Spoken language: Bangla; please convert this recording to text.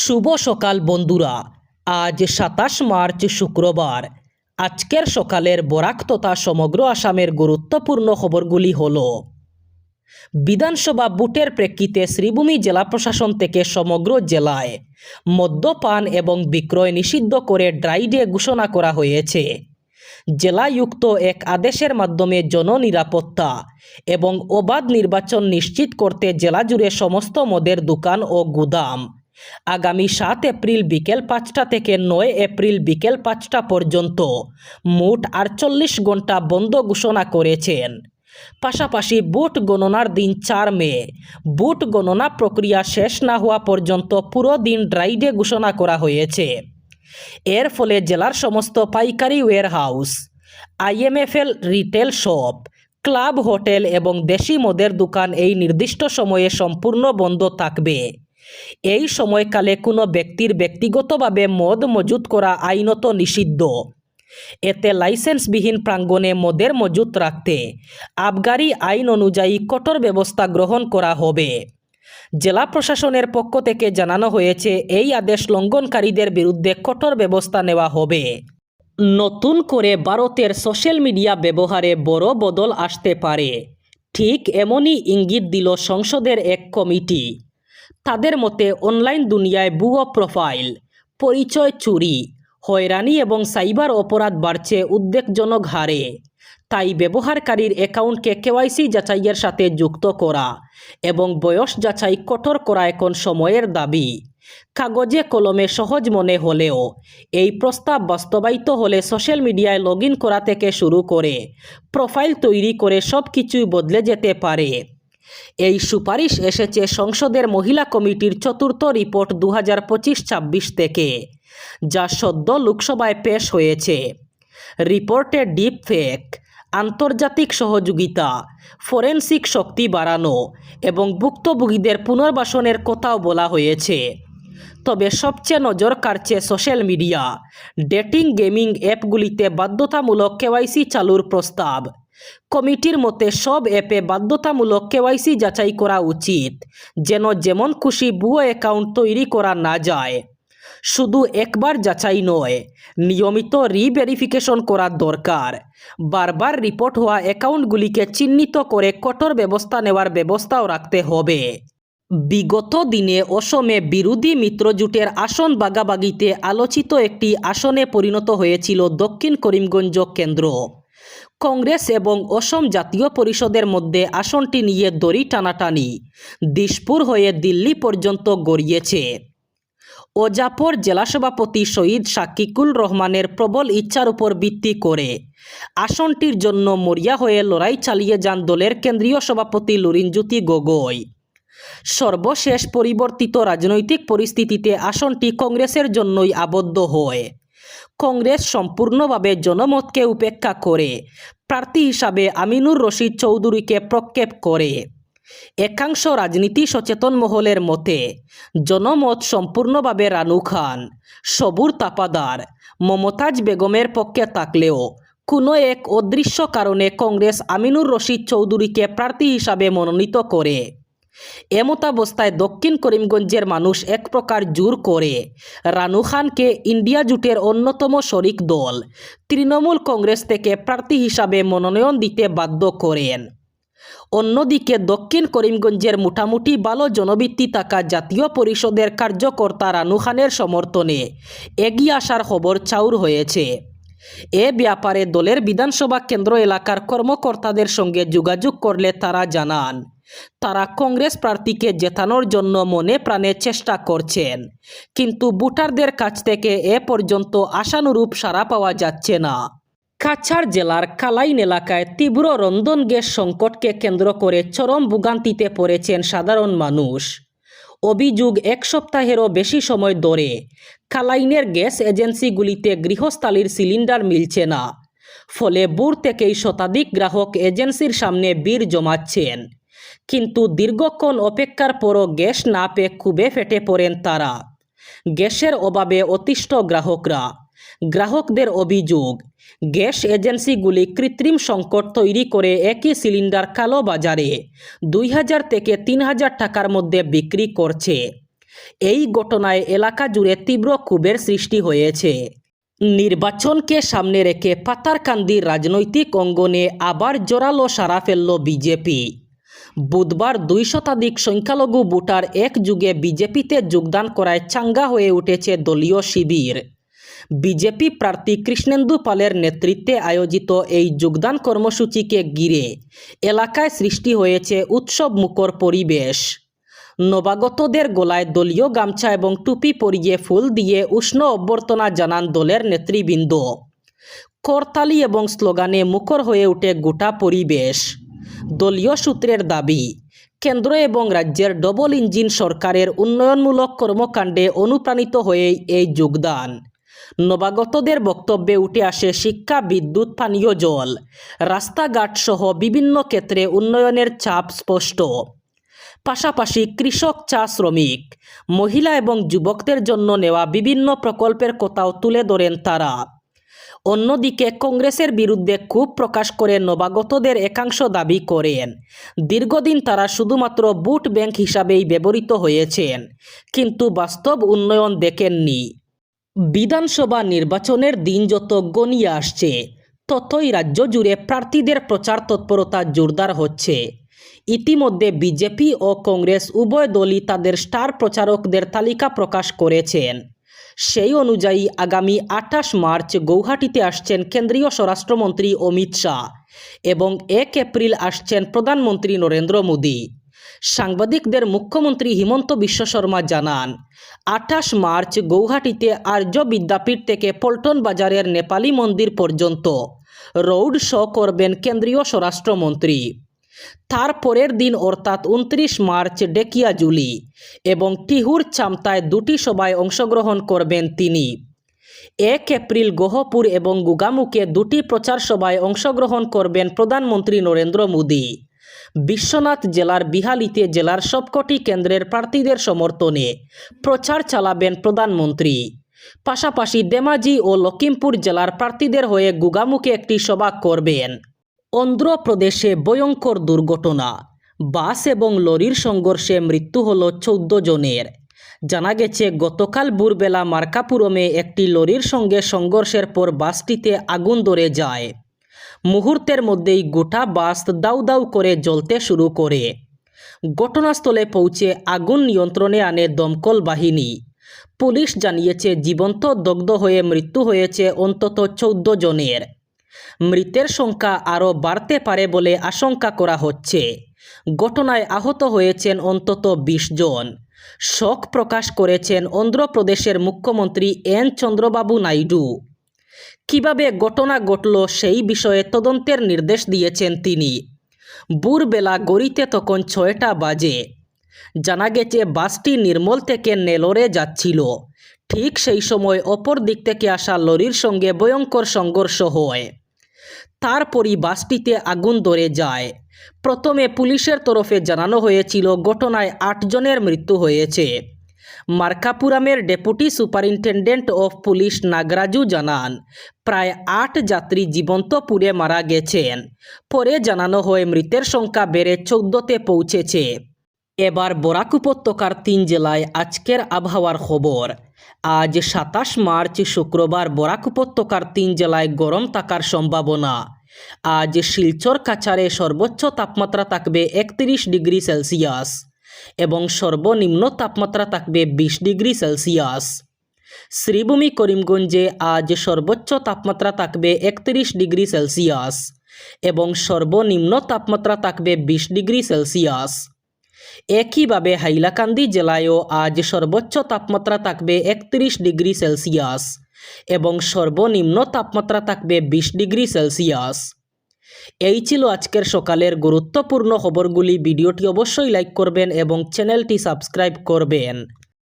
শুভ সকাল বন্ধুরা। আজ ২৭ মার্চ শুক্রবার। আজকের সকালের বরাক তথা সমগ্র আসামের গুরুত্বপূর্ণ খবরগুলি হল: বিধানসভা ভোটের প্রেক্ষিতে শ্রীভূমি জেলা প্রশাসন থেকে সমগ্র জেলায় মদ্যপান এবং বিক্রয় নিষিদ্ধ করে ড্রাই ডে ঘোষণা করা হয়েছে। জেলায়ুক্ত এক আদেশের মাধ্যমে জননিরাপত্তা এবং অবাধ নির্বাচন নিশ্চিত করতে জেলা জুড়ে সমস্ত মদের দোকান ও গুদাম আগামী ৭ এপ্রিল বিকেল ৫টা থেকে ৯ এপ্রিল বিকেল ৫টা পর্যন্ত মোট ৪৮ ঘন্টা বন্ধ ঘোষণা করেছেন। পাশাপাশি ভোট গণনার দিন ৪ মে ভোট গণনা প্রক্রিয়া শেষ না হওয়া পর্যন্ত পুরো দিন ড্রাই ডে ঘোষণা করা হয়েছে। এর ফলে জেলার সমস্ত পাইকারি warehouse, IMFL retail shop, club, hotel এবং দেশি মদের দোকান এই নির্দিষ্ট সময়ে সম্পূর্ণ বন্ধ থাকবে। এই সময়কালে কোনো ব্যক্তির ব্যক্তিগতভাবে মদ মজুত করা আইনত নিষিদ্ধ। এতে লাইসেন্সবিহীন প্রাঙ্গণে মদের মজুত রাখতে আবগারি আইন অনুযায়ী কঠোর ব্যবস্থা গ্রহণ করা হবে। জেলা প্রশাসনের পক্ষ থেকে জানানো হয়েছে, এই আদেশ লঙ্ঘনকারীদের বিরুদ্ধে কঠোর ব্যবস্থা নেওয়া হবে। নতুন করে ভারতের সোশ্যাল মিডিয়া ব্যবহারে বড় বদল আসতে পারে, ঠিক এমনই ইঙ্গিত দিল সংসদের এক কমিটি। তাদের মতে অনলাইন দুনিয়ায় ভুয়ো প্রোফাইল, পরিচয় চুরি, হয়রানি এবং সাইবার অপরাধ বাড়ছে উদ্বেগজনক হারে। তাই ব্যবহারকারীর অ্যাকাউন্টকে কেওয়াইসি যাচাইয়ের সাথে যুক্ত করা এবং বয়স যাচাই কঠোর করা এখন সময়ের দাবি। কাগজে কলমে সহজ মনে হলেও এই প্রস্তাব বাস্তবায়িত হলে সোশ্যাল মিডিয়ায় লগ ইন করা থেকে শুরু করে প্রোফাইল তৈরি করে সব কিছুই বদলে যেতে পারে। এই সুপারিশ এসেছে সংসদের মহিলা কমিটির চতুর্থ রিপোর্ট 2025-26 থেকে, যা সদ্য লোকসভায় পেশ হয়েছে। রিপোর্টে ডিপ ফেক, আন্তর্জাতিক সহযোগিতা, ফরেনসিক শক্তি বাড়ানো এবং ভুক্তভোগীদের পুনর্বাসনের কথাও বলা হয়েছে। তবে সবচেয়ে নজর কাড়ছে সোশ্যাল মিডিয়া, ডেটিং, গেমিং অ্যাপগুলিতে বাধ্যতামূলক কেওয়াইসি চালুর প্রস্তাব। কমিটির মতে সব অ্যাপে বাধ্যতামূলক কেওয়াইসি যাচাই করা উচিত, যেন যেমন খুশি ভুয়ো অ্যাকাউন্ট তৈরি করা না যায়। শুধু একবার যাচাই নয়, নিয়মিত রিভেরিফিকেশন করা দরকার। বারবার রিপোর্ট হওয়া অ্যাকাউন্টগুলিকে চিহ্নিত করে কঠোর ব্যবস্থা নেওয়ার ব্যবস্থাও রাখতে হবে। বিগত দিনে অসমে বিরোধী মিত্রজোটের আসন ভাগাভাগিতে আলোচিত একটি আসনে পরিণত হয়েছিল দক্ষিণ করিমগঞ্জ কেন্দ্র। কংগ্রেস এবং অসম জাতীয় পরিষদের মধ্যে আসনটি নিয়ে দড়ি টানাটানি দিশপুর হয়ে দিল্লি পর্যন্ত গড়িয়েছে। ওজাপুর জেলা সভাপতি শহীদ শাকিকুল রহমানের প্রবল ইচ্ছার উপর ভিত্তি করে আসনটির জন্য মরিয়া হয়ে লড়াই চালিয়ে যান দলের কেন্দ্রীয় সভাপতি লুরিনজ্যোতি গগৈ। সর্বশেষ পরিবর্তিত রাজনৈতিক পরিস্থিতিতে আসনটি কংগ্রেসের জন্যই আবদ্ধ হয়। কংগ্রেস সম্পূর্ণভাবে জনমতকে উপেক্ষা করে প্রার্থী হিসাবে আমিনুর রশিদ চৌধুরীকে প্রক্ষেপ করে। একাংশ রাজনীতি সচেতন মহলের মতে জনমত সম্পূর্ণভাবে রানু খান, সবুর তাপাদার, মমতাজ বেগমের পক্ষে থাকলেও কোনো এক অদৃশ্য কারণে কংগ্রেস আমিনুর রশিদ চৌধুরীকে প্রার্থী হিসাবে মনোনীত করে। এমতাবস্থায় দক্ষিণ করিমগঞ্জের মানুষ এক প্রকার জোর করে রানু খানকে ইন্ডিয়া জোটের অন্যতম শরিক দল তৃণমূল কংগ্রেস থেকে প্রার্থী হিসাবে মনোনয়ন দিতে বাধ্য করেন। অন্যদিকে দক্ষিণ করিমগঞ্জের মোটামুটি ভালো জনভিত্তি থাকা জাতীয় পরিষদের কার্যকর্তা রানু খানের সমর্থনে এগিয়ে আসার খবর চাউর হয়েছে। এ ব্যাপারে দলের বিধানসভা কেন্দ্র এলাকার কর্মকর্তাদের সঙ্গে যোগাযোগ করলে তারা জানান, তারা কংগ্রেস প্রার্থীকে জেতানোর জন্য মনে প্রাণে চেষ্টা করছেন, কিন্তু ভোটারদের কাছ থেকে এ পর্যন্ত আশানুরূপ সাড়া পাওয়া যাচ্ছে না। কাছাড় জেলার কালাইন এলাকায় তীব্র রন্ধন গ্যাস সংকটকে কেন্দ্র করে চরম ভোগান্তিতে পড়েছেন সাধারণ মানুষ। অভিযোগ, এক সপ্তাহেরও বেশি সময় ধরে কালাইনের গ্যাস এজেন্সিগুলিতে গৃহস্থালির সিলিন্ডার মিলছে না। ফলে ভোর থেকেই শতাধিক গ্রাহক এজেন্সির সামনে ভিড় জমাচ্ছেন, কিন্তু দীর্ঘক্ষণ অপেক্ষার পরও গ্যাস না পেয়ে ক্ষোভে ফেটে পড়েন তারা। গ্যাসের অভাবে অতিষ্ঠ গ্রাহকরা। গ্রাহকদের অভিযোগ, গ্যাস এজেন্সিগুলি কৃত্রিম সংকট তৈরি করে একই সিলিন্ডার কালো বাজারে 2000 থেকে 3000 টাকার মধ্যে বিক্রি করছে। এই ঘটনায় এলাকা জুড়ে তীব্র ক্ষোভের সৃষ্টি হয়েছে। নির্বাচনকে সামনে রেখে পাতারকান্দির রাজনৈতিক অঙ্গনে আবার জোরালো সাড়া ফেলল বিজেপি। বুধবার 2 শতাধিক সংখ্যালঘু ভোটার একযোগে বিজেপিতে যোগদান করায় চাঙ্গা হয়ে উঠেছে দলীয় শিবির। বিজেপি প্রার্থী কৃষ্ণেন্দু পালের নেতৃত্বে আয়োজিত এই যোগদান কর্মসূচিকে ঘিরে এলাকায় সৃষ্টি হয়েছে উৎসবমুখর পরিবেশ। নবাগতদের গলায় দলীয় গামছা এবং টুপি পরিয়ে ফুল দিয়ে উষ্ণ অভ্যর্থনা জানান দলের নেতৃবৃন্দ। করতালি এবং স্লোগানে মুখর হয়ে ওঠে গোটা পরিবেশ। দলীয় সূত্রের দাবি, কেন্দ্র এবং রাজ্যের ডবল ইঞ্জিন সরকারের উন্নয়নমূলক কর্মকাণ্ডে অনুপ্রাণিত হয়ে এই যোগদান। নবাগতদের বক্তব্যে উঠে আসে শিক্ষা, বিদ্যুৎ, পানীয় জল, রাস্তাঘাট সহ বিভিন্ন ক্ষেত্রে উন্নয়নের ছাপ স্পষ্ট। পাশাপাশি কৃষক, চা শ্রমিক, মহিলা এবং যুবকদের জন্য নেওয়া বিভিন্ন প্রকল্পের কথাও তুলে ধরেন তারা। অন্যদিকে কংগ্রেসের বিরুদ্ধে ক্ষোভ প্রকাশ করে নবাগতদের একাংশ দাবি করেন, দীর্ঘদিন তারা শুধুমাত্র ভোট ব্যাংক হিসাবেই ব্যবহৃত হয়েছেন, কিন্তু বাস্তব উন্নয়ন দেখেননি। বিধানসভা নির্বাচনের দিন যত গনিয়ে আসছে, ততই রাজ্য জুড়ে প্রার্থীদের প্রচার তৎপরতা জোরদার হচ্ছে। ইতিমধ্যে বিজেপি ও কংগ্রেস উভয় দলই তাদের স্টার প্রচারকদের তালিকা প্রকাশ করেছেন। সেই অনুযায়ী আগামী 28 মার্চ গৌহাটিতে আসছেন কেন্দ্রীয় স্বরাষ্ট্রমন্ত্রী অমিত শাহ এবং 1 এপ্রিল আসছেন প্রধানমন্ত্রী নরেন্দ্র মোদী। সাংবাদিকদের মুখ্যমন্ত্রী হিমন্ত বিশ্ব শর্মা জানান, 28 মার্চ গৌহাটিতে আর্য বিদ্যাপীঠ থেকে পল্টন বাজারের নেপালি মন্দির পর্যন্ত রোড শো করবেন কেন্দ্রীয় স্বরাষ্ট্রমন্ত্রী। তার পরের দিন অর্থাৎ 29 মার্চ ডেকিয়াজুলি এবং টিহুর চামতায় 2টি সভায় অংশগ্রহণ করবেন তিনি। 1 এপ্রিল গহপুর এবং গুগামুখে 2টি প্রচার সভায় অংশগ্রহণ করবেন প্রধানমন্ত্রী নরেন্দ্র মোদী। বিশ্বনাথ জেলার বিহালিতে জেলার সবকটি কেন্দ্রের প্রার্থীদের সমর্থনে প্রচার চালাবেন প্রধানমন্ত্রী। পাশাপাশি ধেমাজি ও লখিমপুর জেলার প্রার্থীদের হয়ে গুগামুখে একটি সভা করবেন। অন্ধ্রপ্রদেশে ভয়ঙ্কর দুর্ঘটনা, বাস এবং লরির সংঘর্ষে মৃত্যু হল 14 জনের। জানা গেছে, গতকাল ভোরবেলা মার্কাপুরমে একটি লরির সঙ্গে সংঘর্ষের পর বাসটিতে আগুন ধরে যায়। মুহূর্তের মধ্যেই গোটা বাস দাউ দাউ করে জ্বলতে শুরু করে। ঘটনাস্থলে পৌঁছে আগুন নিয়ন্ত্রণে আনে দমকল বাহিনী। পুলিশ জানিয়েছে, জীবন্ত দগ্ধ হয়ে মৃত্যু হয়েছে অন্তত 14 জনের। মৃতের সংখ্যা আরও বাড়তে পারে বলে আশঙ্কা করা হচ্ছে। ঘটনায় আহত হয়েছেন অন্তত 20 জন। শোক প্রকাশ করেছেন অন্ধ্রপ্রদেশের মুখ্যমন্ত্রী এন চন্দ্রবাবু নাইডু। কিভাবে ঘটনা ঘটল সেই বিষয়ে তদন্তের নির্দেশ দিয়েছেন তিনি। ভোরবেলা গড়িতে তখন 6টা বাজে। জানা গেছে, বাসটি নির্মল থেকে নেলোরে যাচ্ছিল। ঠিক সেই সময় অপর দিক থেকে আসা লরির সঙ্গে ভয়ঙ্কর সংঘর্ষ হয়। তারপরই বাসটিতে আগুন ধরে যায়। প্রথমে পুলিশের তরফে জানানো হয়েছিল ঘটনায় 8 জনের মৃত্যু হয়েছে। মার্কাপুরামের deputy superintendent of police Nagaraju জানান, প্রায় 8 যাত্রী জীবন্ত পুড়ে মারা গেছেন। পরে জানানো হয় মৃতের সংখ্যা বেড়ে 14তে পৌঁছেছে। এবার বরাক উপত্যকার 3 জেলায় আজকের আবহাওয়ার খবর। আজ 27 মার্চ শুক্রবার বরাক উপত্যকার 3 জেলায় গরম থাকার সম্ভাবনা। আজ শিলচর কাছাড়ে সর্বোচ্চ তাপমাত্রা থাকবে 31 ডিগ্রি সেলসিয়াস এবং সর্বনিম্ন তাপমাত্রা থাকবে 20 ডিগ্রি সেলসিয়াস। শ্রীভূমি করিমগঞ্জে আজ সর্বোচ্চ তাপমাত্রা থাকবে 31 ডিগ্রি সেলসিয়াস এবং সর্বনিম্ন তাপমাত্রা থাকবে 20 ডিগ্রি সেলসিয়াস। একইভাবে হাইলাকান্দি জেলায়ও আজ সর্বোচ্চ তাপমাত্রা থাকবে 31 ডিগ্রি সেলসিয়াস এবং সর্বনিম্ন তাপমাত্রা থাকবে 20 ডিগ্রি সেলসিয়াস। এই ছিল আজকের সকালের গুরুত্বপূর্ণ খবরগুলি। ভিডিওটি অবশ্যই লাইক করবেন এবং চ্যানেলটি সাবস্ক্রাইব করবেন।